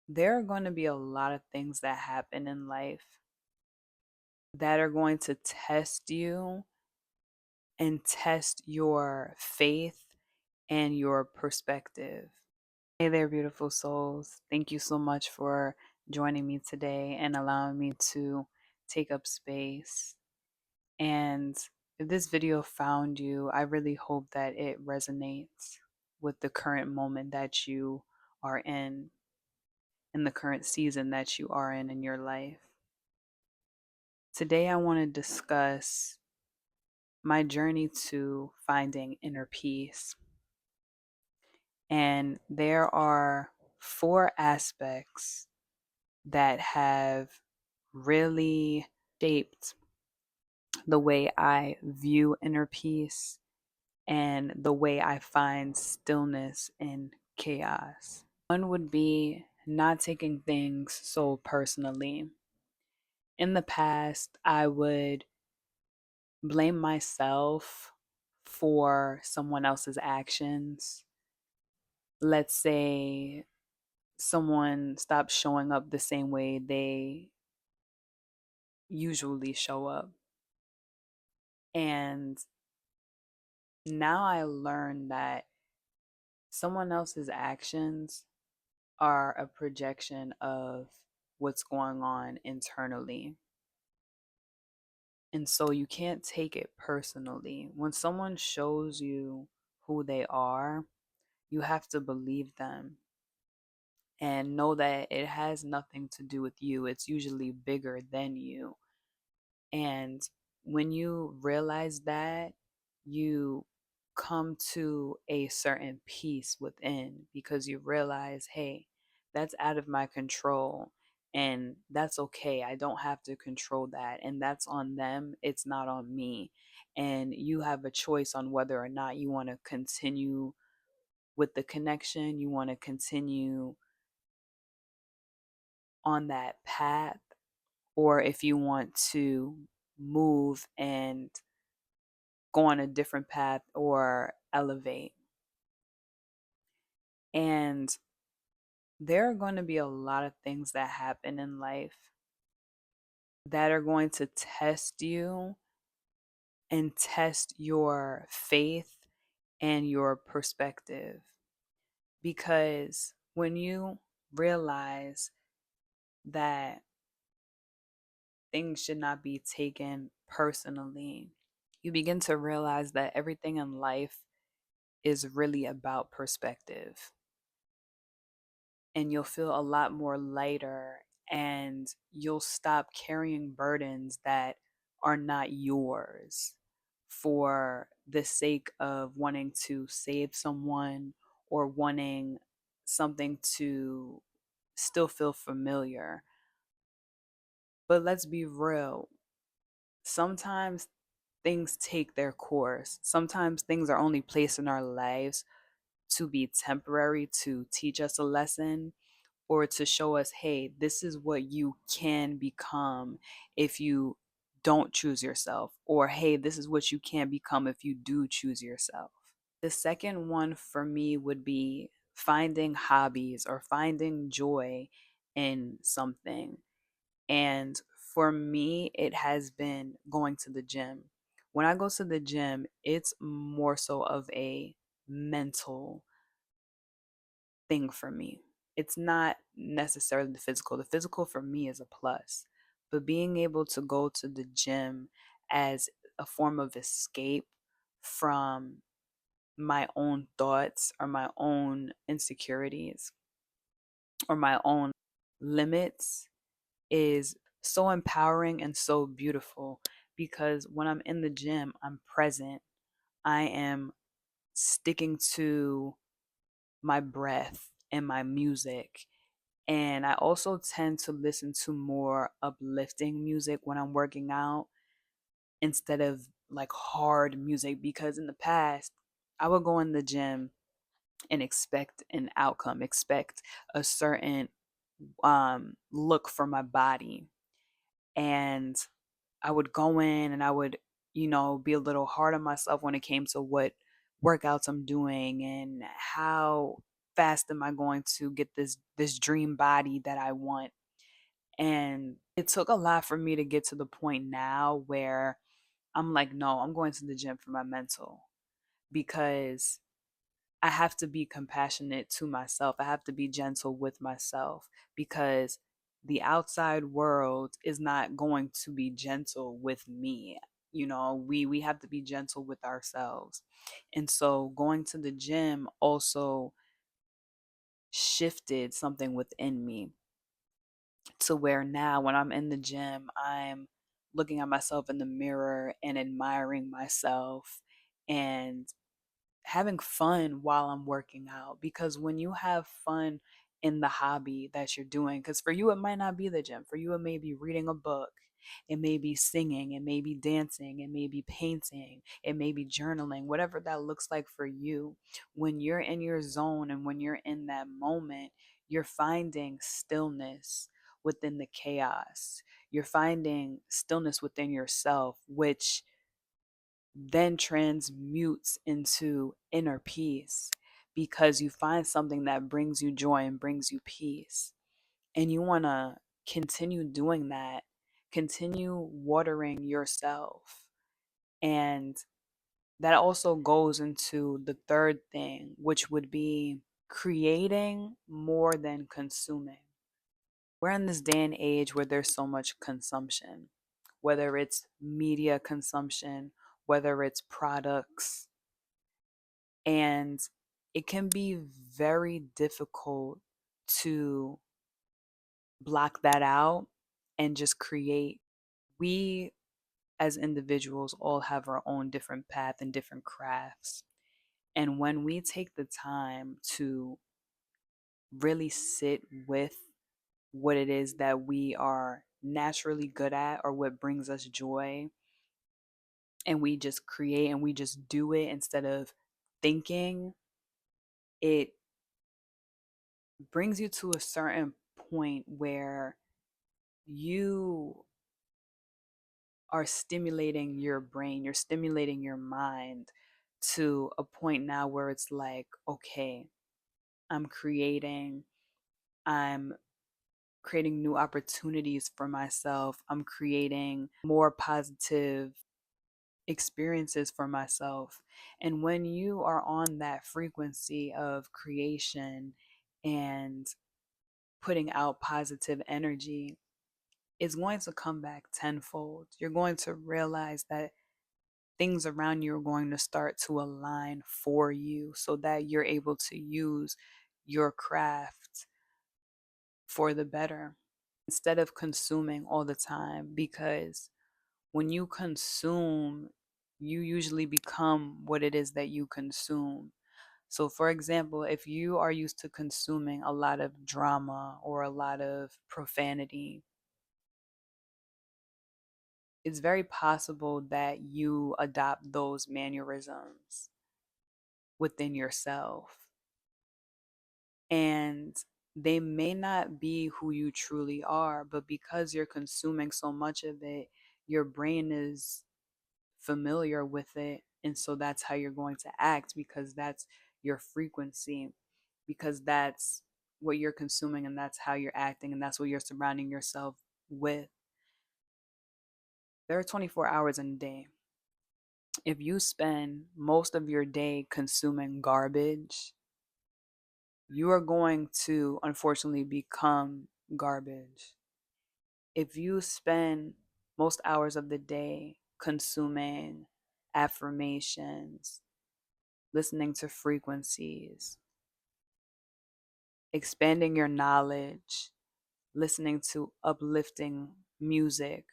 There are going to be a lot of things that happen in life that are going to test you and test your faith and your perspective. Hey there, beautiful souls. Thank you so much for joining me today and allowing me to take up space. And if this video found you, I really hope that it resonates with the current moment that you are in the current season that you are in your life. Today, I want to discuss my journey to finding inner peace. And there are four aspects that have really shaped the way I view inner peace and the way I find stillness in chaos. One would be not taking things so personally. In the past, I would blame myself for someone else's actions. Let's say someone stopped showing up the same way they usually show up. And now I learn that someone else's actions are a projection of what's going on internally. And so you can't take it personally. When someone shows you who they are, you have to believe them and know that it has nothing to do with you. It's usually bigger than you. And when you realize that, you come to a certain peace within because you realize, hey, that's out of my control. And that's okay. I don't have to control that. And that's on them. It's not on me. And you have a choice on whether or not you want to continue with the connection, you want to continue on that path, or if you want to move and go on a different path or elevate. And there are going to be a lot of things that happen in life that are going to test you and test your faith and your perspective. Because when you realize that things should not be taken personally, you begin to realize that everything in life is really about perspective. And you'll feel a lot more lighter and you'll stop carrying burdens that are not yours for the sake of wanting to save someone or wanting something to still feel familiar. But let's be real. Sometimes things take their course. Sometimes things are only placed in our lives to be temporary, to teach us a lesson, or to show us, hey, this is what you can become if you don't choose yourself, or hey, this is what you can become if you do choose yourself. The second one for me would be finding hobbies or finding joy in something. And for me, it has been going to the gym. When I go to the gym, it's more so of a mental thing for me. It's not necessarily the physical. The physical for me is a plus. But being able to go to the gym as a form of escape from my own thoughts or my own insecurities or my own limits is so empowering and so beautiful because when I'm in the gym, I'm present. I am sticking to my breath and my music. And I also tend to listen to more uplifting music when I'm working out instead of like hard music because in the past, I would go in the gym and expect an outcome, expect a certain look for my body. And I would go in and I would, be a little hard on myself when it came to what workouts I'm doing and how fast am I going to get this dream body that I want? And it took a lot for me to get to the point now where I'm like, no, I'm going to the gym for my mental, because I have to be compassionate to myself. I have to be gentle with myself, because the outside world is not going to be gentle with me. We have to be gentle with ourselves. And so going to the gym also shifted something within me, to where now when I'm in the gym, I'm looking at myself in the mirror and admiring myself and having fun while I'm working out. Because when you have fun in the hobby that you're doing, because for you, it might not be the gym. For you, it may be reading a book, it may be singing, it may be dancing, it may be painting, it may be journaling, whatever that looks like for you. When you're in your zone and when you're in that moment, you're finding stillness within the chaos. You're finding stillness within yourself, which then transmutes into inner peace, because you find something that brings you joy and brings you peace. And you want to continue doing that, continue watering yourself. And that also goes into the third thing, which would be creating more than consuming. We're in this day and age where there's so much consumption, whether it's media consumption, whether it's products, and it can be very difficult to block that out and just create. We as individuals all have our own different path and different crafts. And when we take the time to really sit with what it is that we are naturally good at or what brings us joy, and we just create and we just do it instead of thinking, it brings you to a certain point where you are stimulating your brain, you're stimulating your mind to a point now where it's like, okay, I'm creating, I'm creating new opportunities for myself, I'm creating more positive experiences for myself. And when you are on that frequency of creation and putting out positive energy, it's going to come back tenfold. You're going to realize that things around you are going to start to align for you so that you're able to use your craft for the better instead of consuming all the time. Because when you consume, you usually become what it is that you consume. So, for example, if you are used to consuming a lot of drama or a lot of profanity, it's very possible that you adopt those mannerisms within yourself. And they may not be who you truly are, but because you're consuming so much of it, your brain is familiar with it. And so that's how you're going to act, because that's your frequency, because that's what you're consuming and that's how you're acting and that's what you're surrounding yourself with. There are 24 hours in a day. If you spend most of your day consuming garbage, you are going to unfortunately become garbage. If you spend most hours of the day consuming affirmations, listening to frequencies, expanding your knowledge, listening to uplifting music,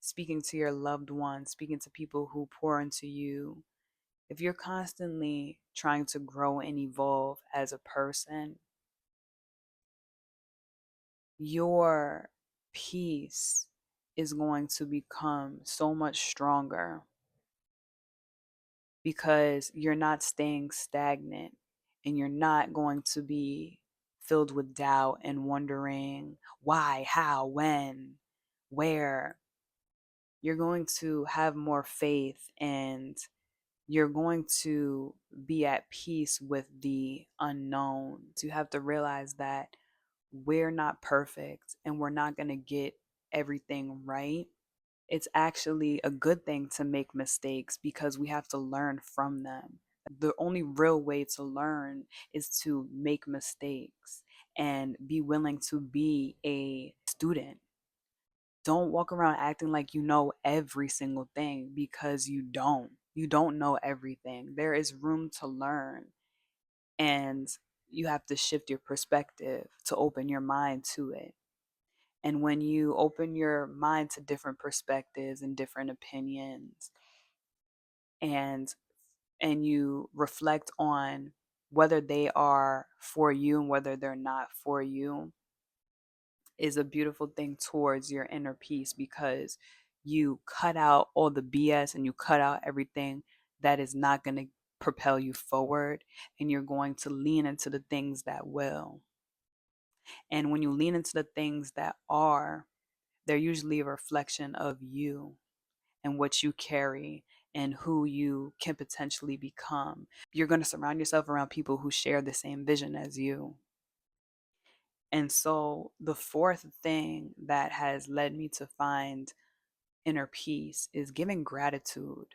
speaking to your loved ones, speaking to people who pour into you, if you're constantly trying to grow and evolve as a person, your peace is going to become so much stronger, because you're not staying stagnant and you're not going to be filled with doubt and wondering why, how, when, where. You're going to have more faith and you're going to be at peace with the unknown. So you have to realize that we're not perfect and we're not going to get everything right. It's actually a good thing to make mistakes because we have to learn from them. The only real way to learn is to make mistakes and be willing to be a student. Don't walk around acting like you know every single thing because you don't. You don't know everything. There is room to learn, and you have to shift your perspective to open your mind to it. And when you open your mind to different perspectives and different opinions, and you reflect on whether they are for you and whether they're not for you, is a beautiful thing towards your inner peace, because you cut out all the BS and you cut out everything that is not going to propel you forward, and you're going to lean into the things that will. And when you lean into the things that are, they're usually a reflection of you and what you carry and who you can potentially become. You're going to surround yourself around people who share the same vision as you. And so, the fourth thing that has led me to find inner peace is giving gratitude.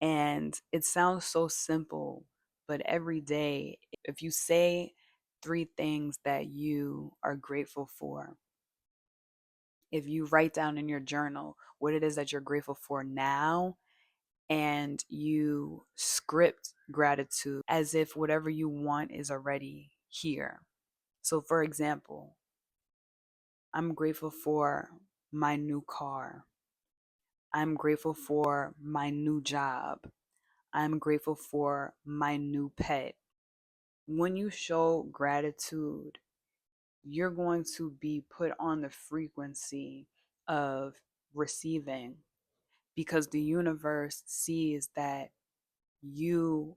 And it sounds so simple, but every day, if you say three things that you are grateful for, if you write down in your journal what it is that you're grateful for now, and you script gratitude as if whatever you want is already here. So, for example, I'm grateful for my new car. I'm grateful for my new job. I'm grateful for my new pet. When you show gratitude, you're going to be put on the frequency of receiving, because the universe sees that you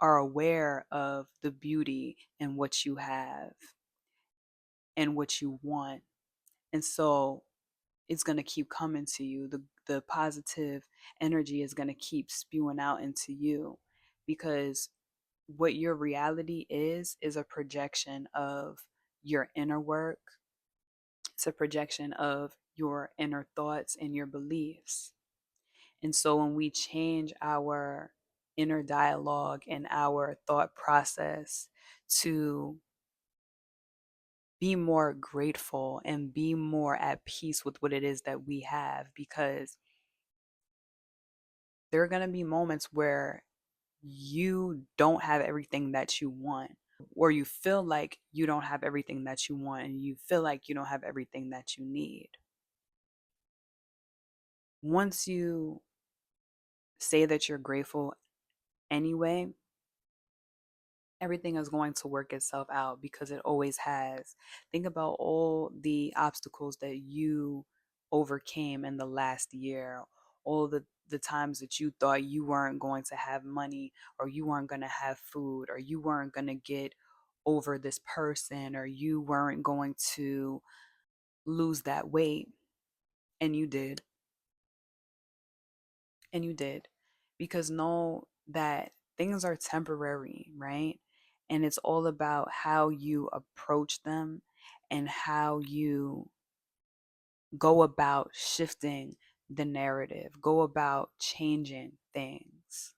are aware of the beauty in what you have and what you want. And so it's going to keep coming to you. The positive energy is going to keep spewing out into you, because what your reality is a projection of your inner work. It's a projection of your inner thoughts and your beliefs. And so when we change our inner dialogue and our thought process to be more grateful and be more at peace with what it is that we have, because there are going to be moments where you don't have everything that you want, or you feel like you don't have everything that you want, and you feel like you don't have everything that you need. Once you say that you're grateful anyway, everything is going to work itself out, because it always has. Think about all the obstacles that you overcame in the last year, all the times that you thought you weren't going to have money, or you weren't going to have food, or you weren't going to get over this person, or you weren't going to lose that weight. And you did. And you did. Because know that things are temporary, right? And it's all about how you approach them and how you go about shifting the narrative, go about changing things.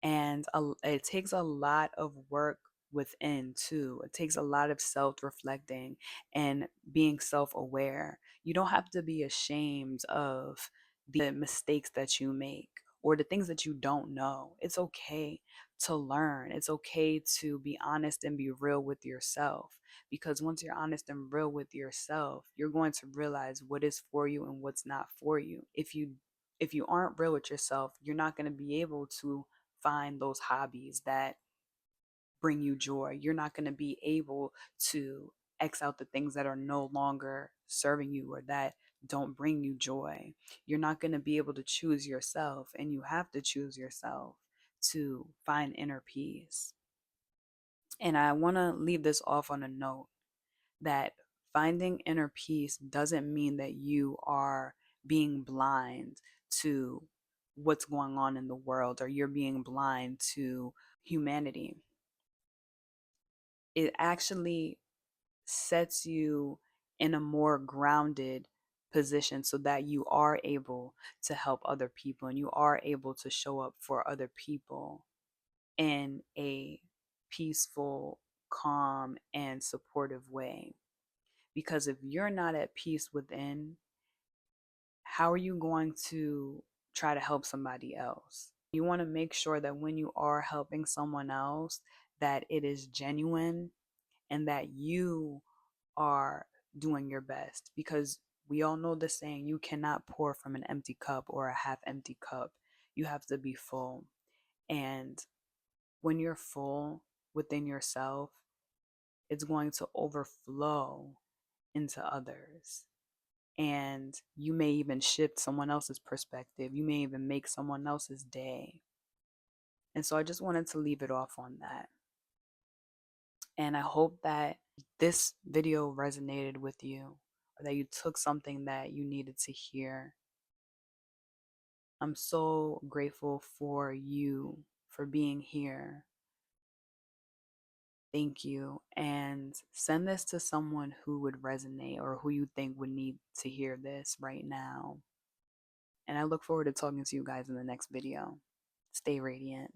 And it takes a lot of work within too. It takes a lot of self-reflecting and being self-aware. You don't have to be ashamed of the mistakes that you make or the things that you don't know. It's okay to learn. It's okay to be honest and be real with yourself, because once you're honest and real with yourself, you're going to realize what is for you and what's not for you. If you aren't real with yourself, you're not going to be able to find those hobbies that bring you joy. You're not going to be able to X out the things that are no longer serving you or that don't bring you joy. You're not going to be able to choose yourself, and you have to choose yourself to find inner peace. And I want to leave this off on a note that finding inner peace doesn't mean that you are being blind to what's going on in the world, or you're being blind to humanity. It actually sets you in a more grounded position so that you are able to help other people and you are able to show up for other people in a peaceful, calm, and supportive way. Because if you're not at peace within, how are you going to try to help somebody else? You want to make sure that when you are helping someone else, that it is genuine and that you are doing your best, because we all know the saying, you cannot pour from an empty cup or a half empty cup. You have to be full. And when you're full within yourself, it's going to overflow into others. And you may even shift someone else's perspective. You may even make someone else's day. And so I just wanted to leave it off on that. And I hope that this video resonated with you, or that you took something that you needed to hear. I'm so grateful for you for being here. Thank you. And send this to someone who would resonate or who you think would need to hear this right now. And I look forward to talking to you guys in the next video. Stay radiant.